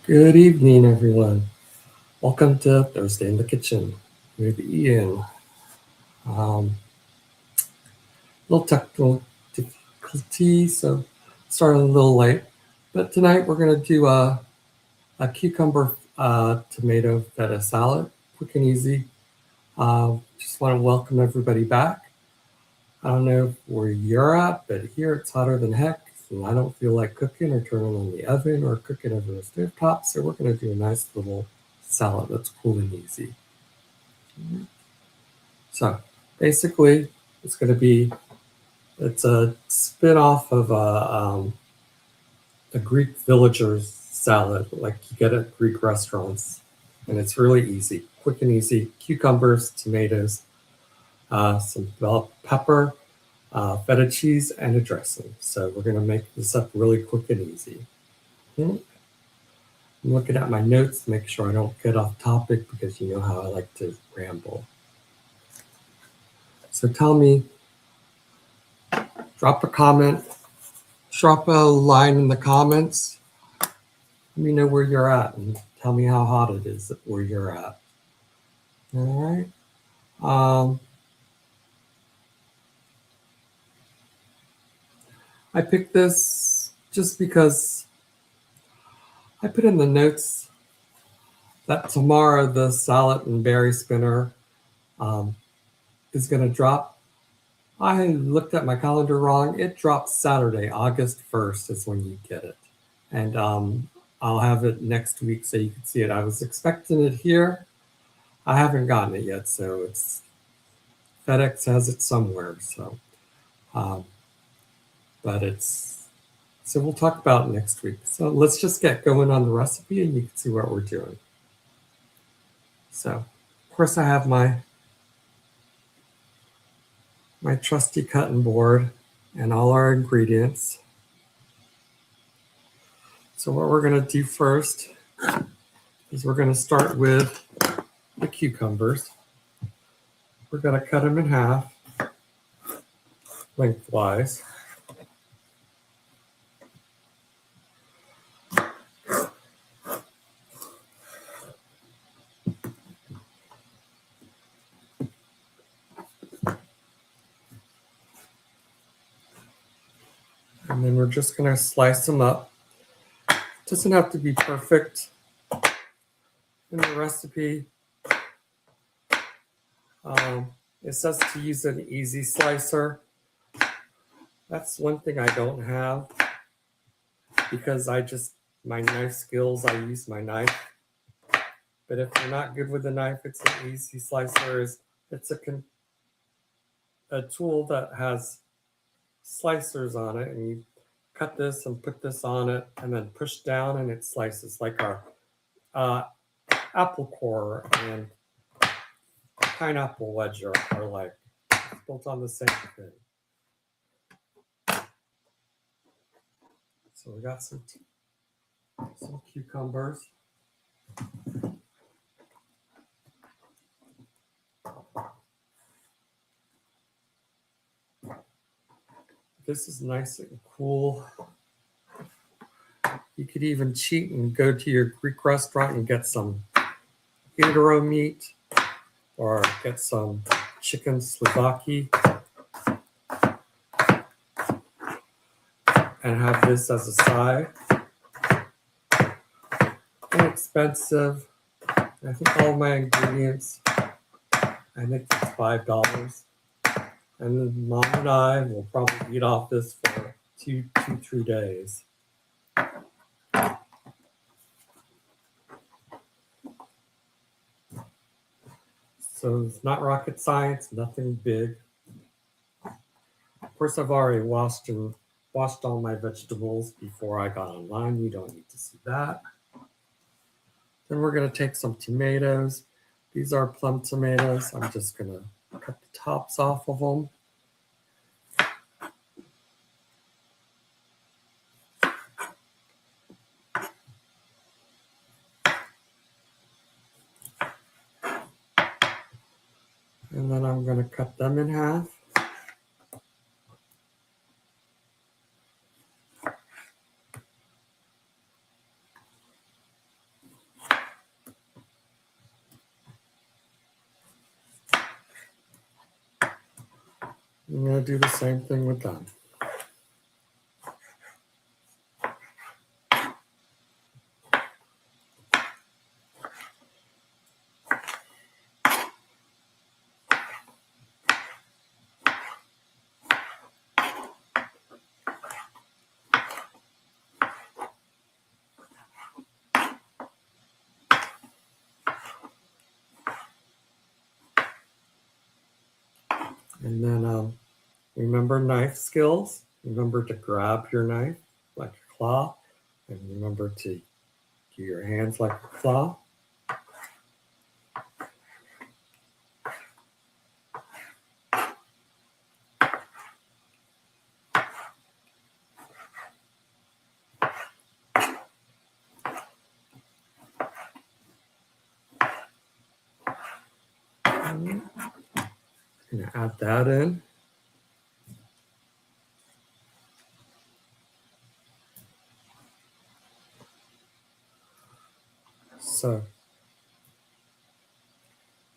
Good evening, everyone. Welcome to Thursday in the Kitchen with Ian. Um, little technical difficulty, so started a little late. But tonight we're going to do a cucumber tomato feta salad, quick and easy. Just want to welcome everybody back. I don't know where you're at, but here it's hotter than heck, and I don't feel like cooking or turning on the oven or cooking over the stovetop. So we're going to do a nice little salad that's cool and easy. So basically, it's going to be it's a spin-off of a Greek villagers salad like you get at Greek restaurants, and it's really easy, quick and easy. Cucumbers, tomatoes, some bell pepper, feta cheese, and a dressing. So we're going to make this up really quick and easy. Hmm. I'm looking at my notes to make sure I don't get off topic because you know how I like to ramble. So tell me, drop a comment, drop a line in the comments. Let me know where you're at and tell me how hot it is where you're at. All right. I picked this just because I put in the notes that tomorrow the salad and berry spinner um, is going to drop. I looked at my calendar wrong. It drops Saturday, August 1st is when you get it. And I'll have it next week so you can see it. I was expecting it here. I haven't gotten it yet, so it's FedEx has it somewhere. So, um, but it's so we'll talk about it next week. So let's just get going on the recipe, and you can see what we're doing. So, of course, I have my trusty cutting board and all our ingredients. So what we're going to do first is we're going to start with the cucumbers. We're going to cut them in half lengthwise. And then we're just going to slice them up. It doesn't have to be perfect in the recipe. It says to use an easy slicer. That's one thing I don't have because my knife skills, I use my knife. But if you're not good with a knife, it's an easy slicer. It's a tool that has slicers on it, and you cut this and put this on it, and then push down, and it slices like our apple core and pineapple wedge are like built on the same thing. So we got some cucumbers. This is nice and cool. You could even cheat and go to your Greek restaurant and get some gyro meat or get some chicken slovaki and have this as a side. Inexpensive. I think all my ingredients, I think it's $5. And then Mom and I will probably eat off this for 3 days. So it's not rocket science, nothing big. Of course, I've already washed all my vegetables before I got online. You don't need to see that. Then we're going to take some tomatoes. These are plum tomatoes. I'm just going to cut the tops off of them. And then I'm going to cut them in half. I'm going to do the same thing with them. And then remember knife skills. Remember to grab your knife like a claw, and remember to do your hands like a claw. I'm going to add that in. So,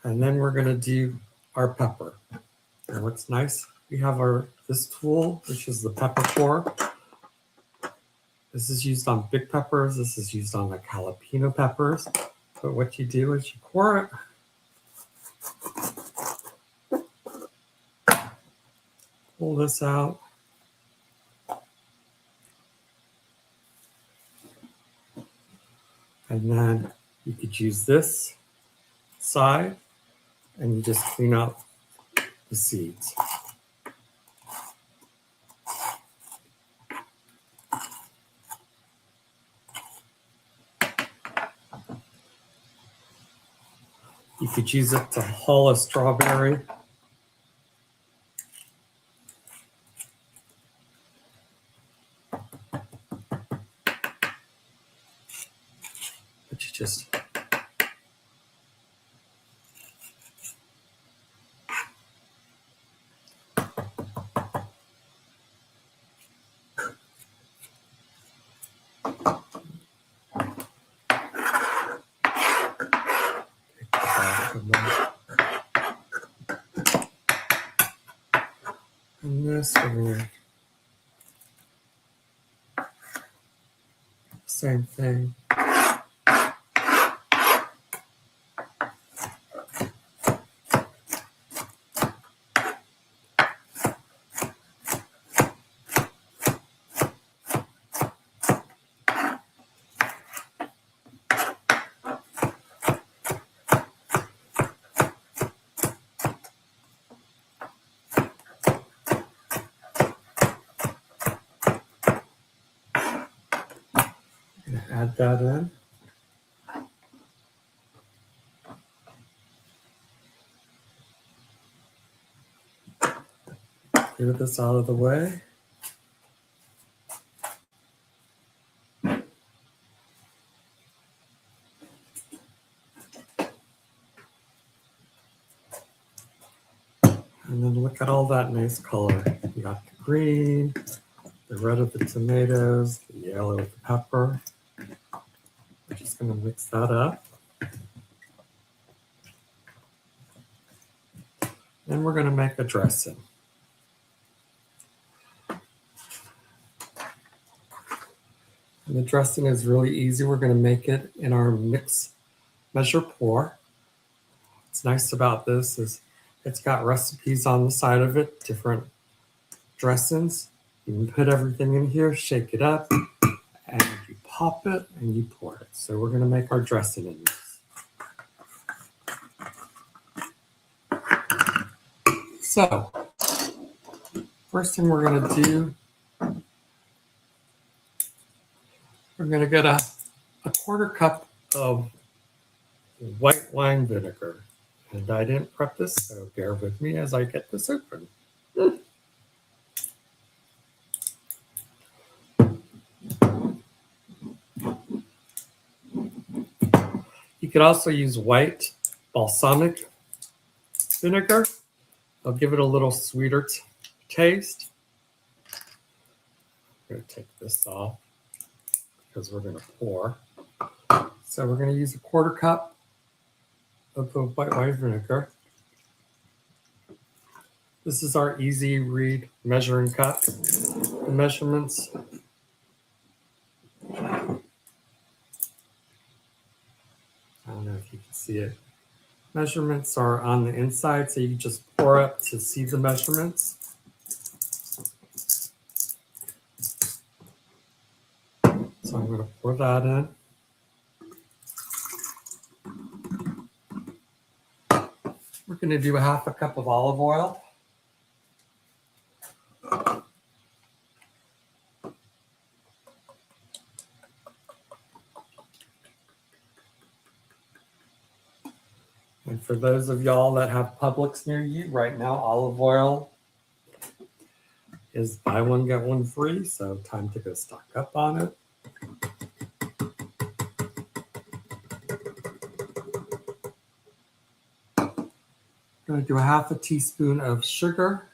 and then we're going to do our pepper. And what's nice, we have this tool, which is the pepper core. This is used on big peppers. This is used on like jalapeno peppers. But what you do is you core it. Pull this out. And then you could use this side and you just clean out the seeds. You could use it to hull a strawberry. But you just and this one, same thing. Add that in. Get this out of the way. And then look at all that nice color. You got the green, the red of the tomatoes, the yellow of the pepper. We're just going to mix that up. Then we're going to make a dressing. And the dressing is really easy. We're going to make it in our mix measure pour. What's nice about this is it's got recipes on the side of it, different dressings. You can put everything in here, shake it up, and you pop it and you pour it. So we're going to make our dressing in this. So first thing we're going to do, we're going to get a quarter cup of white wine vinegar. And I didn't prep this, so bear with me as I get this open. You could also use white balsamic vinegar. I'll give it a little sweeter taste. I'm going to take this off because we're going to pour. So we're going to use a quarter cup of the white wine vinegar. This is our easy read, measure and cut. The measurements. I don't know if you can see it. Measurements are on the inside, so you just pour up to see the measurements. So I'm going to pour that in. We're going to do a half a cup of olive oil. And for those of y'all that have Publix near you, right now olive oil is buy one, get one free. So time to go stock up on it. I'm going to do a half a teaspoon of sugar.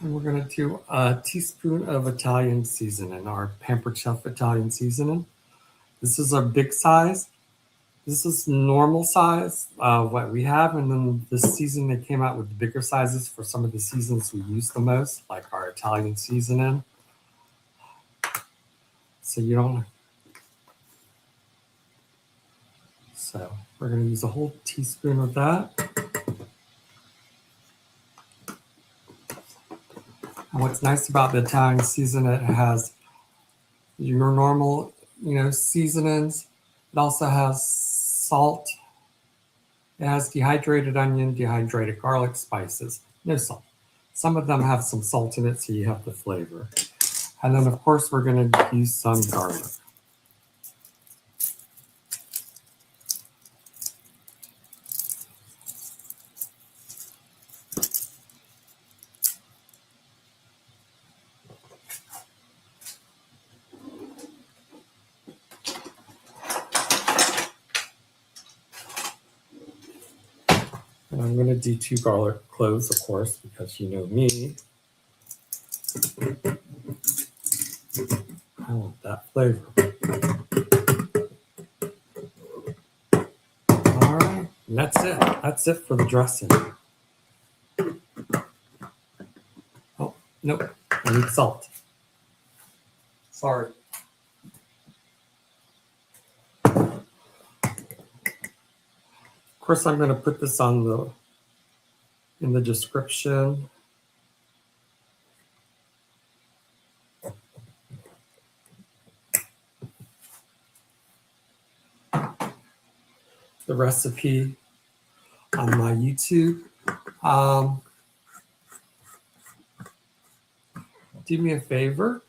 And we're going to do a teaspoon of Italian seasoning, our Pampered Chef Italian seasoning. This is a big size. This is normal size, what we have. And then this season, they came out with the bigger sizes for some of the seasons we use the most, like our Italian seasoning. So you don't. So we're going to use a whole teaspoon of that. And what's nice about the Italian seasoning, it has your normal, seasonings. It also has salt. It has dehydrated onion, dehydrated garlic, spices, no salt. Some of them have some salt in it, so you have the flavor. And then, of course, we're going to use some garlic. And I'm going to do 2 garlic cloves, of course, because you know me. I want that flavor. All right, and that's it. That's it for the dressing. Oh, nope, I need salt. Sorry. Of course, I'm going to put this in the description. The recipe on my YouTube. Do me a favor.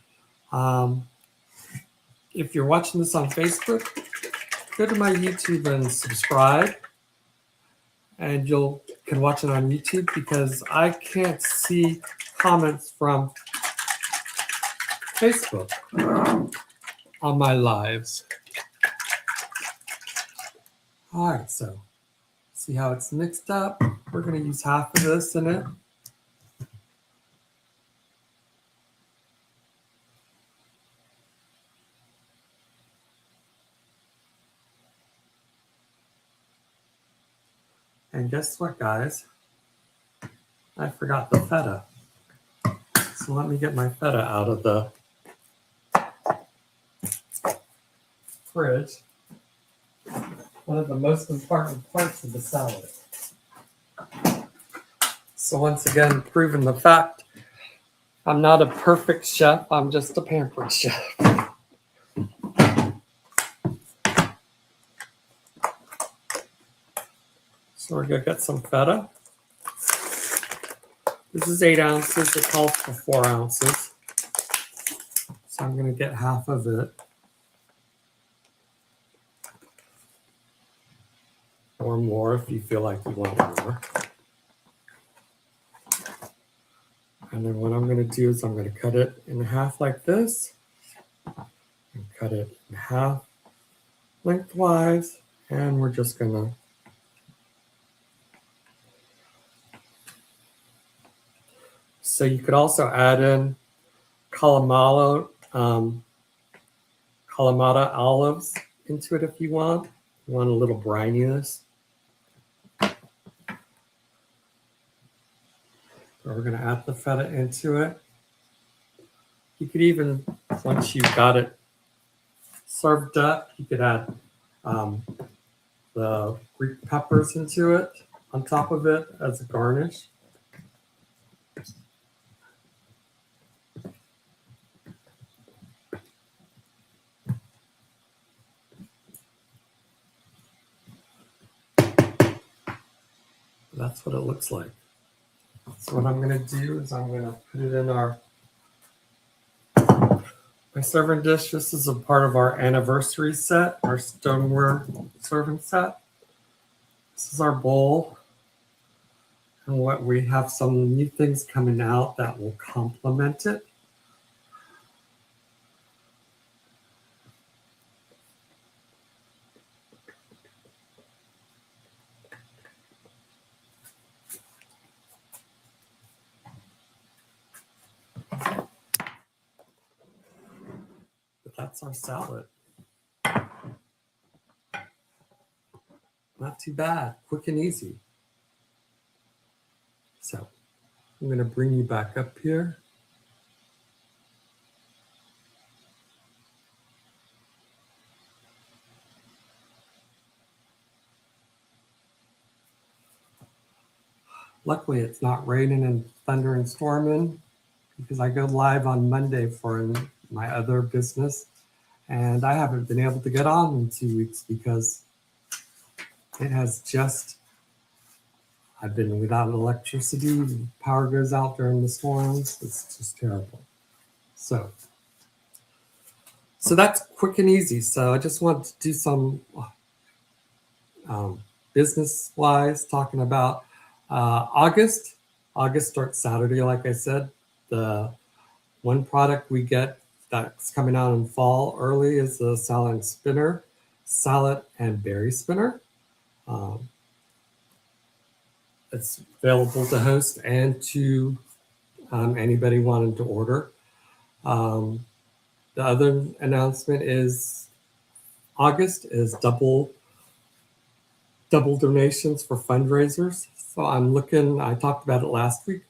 If you're watching this on Facebook, go to my YouTube and subscribe. And you can watch it on YouTube because I can't see comments from Facebook on my lives. All right, so see how it's mixed up? We're going to use half of this in it. And guess what, guys? I forgot the feta. So let me get my feta out of the fridge. One of the most important parts of the salad. So once again, proving the fact, I'm not a perfect chef, I'm just a pampered chef. So we're gonna get some feta. This is 8 ounces, it calls for 4 ounces. So I'm gonna get half of it. Or more if you feel like you want more. And then what I'm gonna do is I'm gonna cut it in half like this. And cut it in half lengthwise. And we're just gonna So you could also add in Kalamata olives into it if you want. You want a little brininess. We're going to add the feta into it. You could even, once you've got it served up, you could add the Greek peppers into it on top of it as a garnish. That's what it looks like. So what I'm going to do is I'm going to put it in my serving dish. This is a part of our anniversary set, our stoneware serving set. This is our bowl. And what we have some new things coming out that will complement it. But that's our salad. Not too bad, quick and easy. So I'm going to bring you back up here. Luckily, it's not raining and thunder and storming because I go live on Monday for my other business. And I haven't been able to get on in 2 weeks because it has just, I've been without electricity. Power goes out during the storms. It's just terrible. So that's quick and easy. So I just want to do some business-wise, talking about August. August starts Saturday, like I said. The one product we get that's coming out in fall early is the salad and berry spinner. It's available to host and to anybody wanting to order. The other announcement is August is double donations for fundraisers. So I talked about it last week.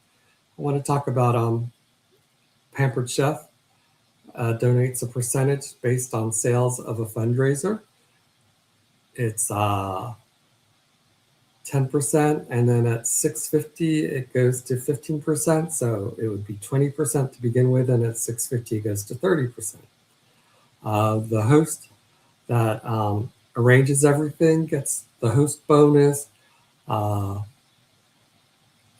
I want to talk about Pampered Chef donates a percentage based on sales of a fundraiser. It's 10%, and then at $6.50 it goes to 15%. So it would be 20% to begin with, and at $6.50 it goes to 30%. The host that arranges everything gets the host bonus,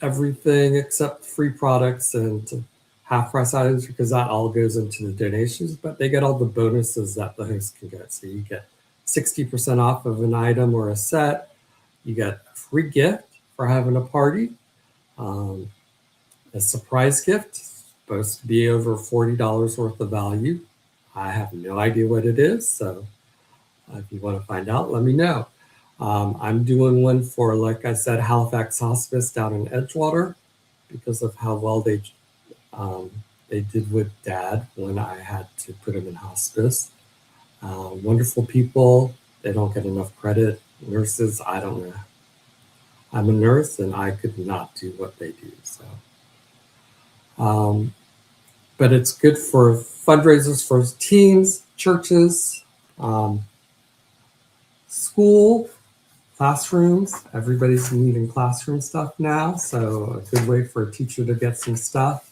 everything except free products and half price items, because that all goes into the donations, but they get all the bonuses that the host can get. So you get 60% off of an item or a set. You get a free gift for having a party, a surprise gift, supposed to be over $40 worth of value. I have no idea what it is, so if you want to find out, let me know. I'm doing one for, like I said, Halifax Hospice down in Edgewater because of how well they did with Dad when I had to put him in hospice. Wonderful people. They don't get enough credit. Nurses, I don't know. I'm a nurse and I could not do what they do. So, but it's good for fundraisers for teams, churches, school, classrooms. Everybody's needing classroom stuff now. So a good way for a teacher to get some stuff.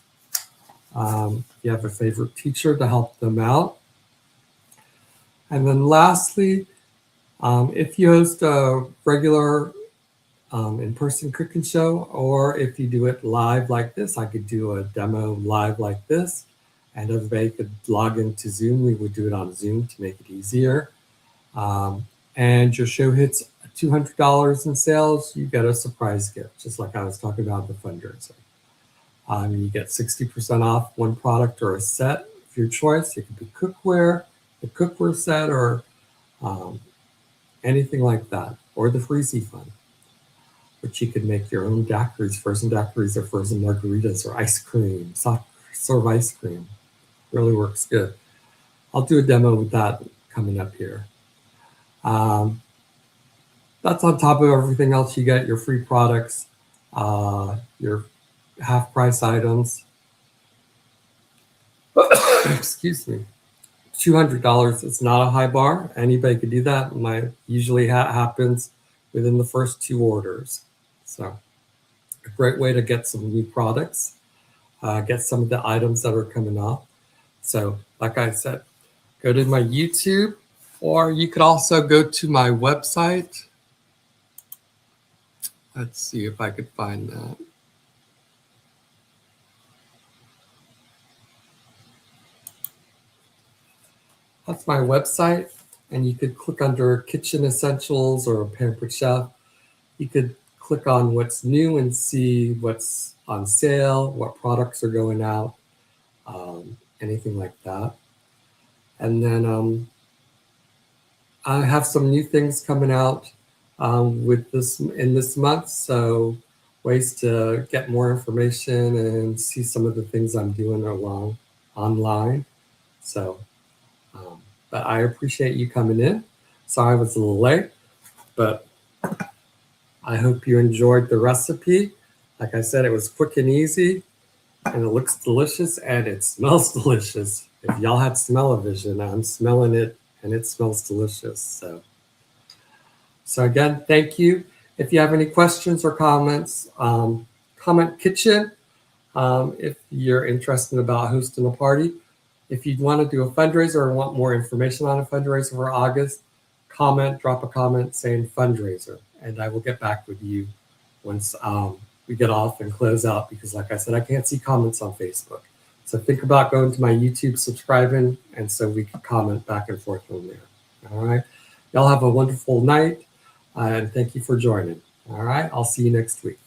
If you have a favorite teacher to help them out. And then lastly, if you host a regular in-person cooking show, or if you do it live like this, I could do a demo live like this, and everybody could log into Zoom. We would do it on Zoom to make it easier. And your show hits $200 in sales, you get a surprise gift, just like I was talking about the fundraiser. You get 60% off one product or a set of your choice. It could be cookware, the cookware set, or anything like that, or the Freezy Fund. which you could make your own daiquiris, frozen margaritas, or ice cream, soft serve ice cream. Really works good. I'll do a demo with that coming up here. That's on top of everything else. You get your free products, your half price items. Excuse me. $200. It's not a high bar. Anybody could do that. Usually happens within the first 2 orders. So a great way to get some new products, get some of the items that are coming off. So like I said, go to my YouTube, or you could also go to my website. Let's see if I could find that. That's my website, and you could click under Kitchen Essentials or Pampered Chef. You could click on what's new and see what's on sale, what products are going out, anything like that. And then I have some new things coming out in this month, so ways to get more information and see some of the things I'm doing online. So, but I appreciate you coming in. Sorry I was a little late, but I hope you enjoyed the recipe. Like I said, it was quick and easy, and it looks delicious, and it smells delicious. If y'all had smell-o-vision, I'm smelling it, and it smells delicious. So again, thank you. If you have any questions or comments, comment kitchen. If you're interested about hosting a party, if you want to do a fundraiser or want more information on a fundraiser for August, drop a comment saying fundraiser, and I will get back with you once we get off and close out, because like I said, I can't see comments on Facebook. So think about going to my YouTube, subscribing, and so we can comment back and forth on there. All right. Y'all have a wonderful night, and thank you for joining. All right. I'll see you next week.